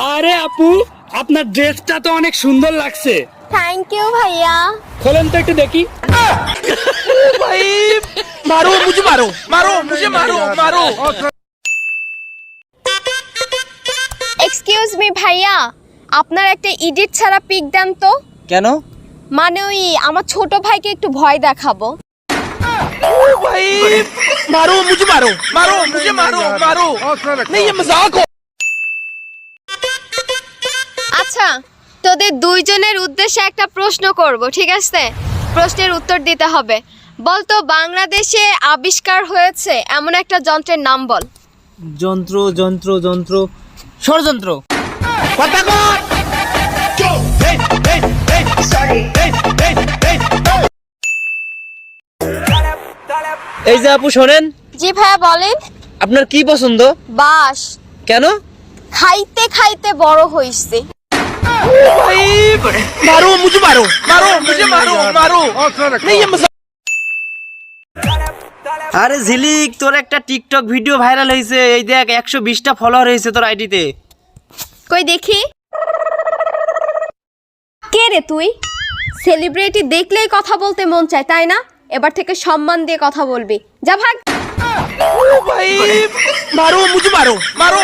আরে আপু, আপনার ড্রেসটা তো অনেক সুন্দর লাগছে। থ্যাংক ইউ ভাইয়া। খোলেন তো একটু দেখি। भाई मारो मुझे, मारो मारो मुझे, मारो मारो। এক্সকিউজ মি ভাইয়া, আপনার একটা এডিট ছাড়া পিক দেন তো। কেন? মানে ওই আমার ছোট ভাইকে একটু ভয় দেখাবো। भाई मारो मुझे, मारो मारो मुझे, मारो मारो। नहीं ये मजाक हो। আচ্ছা, তোদের দুইজনের উদ্দেশ্যে একটা প্রশ্ন করব, ঠিক আছে? প্রশ্নের উত্তর দিতে হবে। বল তো, বাংলাদেশে আবিষ্কার হয়েছে এমন একটা যন্ত্রের নাম বল। যন্ত্র যন্ত্র যন্ত্র ষড়যন্ত্র। এই যে আপু শোনেন, জি ভাইয়া বলেন। আপনার কি পছন্দ? বাস। কেন? খাইতে খাইতে বড় হইছে। भाई मारो मुझे, मारो मारो मुझे, मारो मारो। नहीं ये मजाक। আরে ঝিলিক, তোর একটা টিকটক ভিডিও ভাইরাল হয়েছে, এই দেখ 120টা ফলোয়ার হয়েছে তোর আইডিতে। কই দেখি। কে রে তুই? সেলিব্রিটি দেখলেই কথা বলতে মন চায়, তাই না? এবার থেকে সম্মান দিয়ে কথা বলবি। যা ভাগ। भाई मारो मुझे, मारो मारो।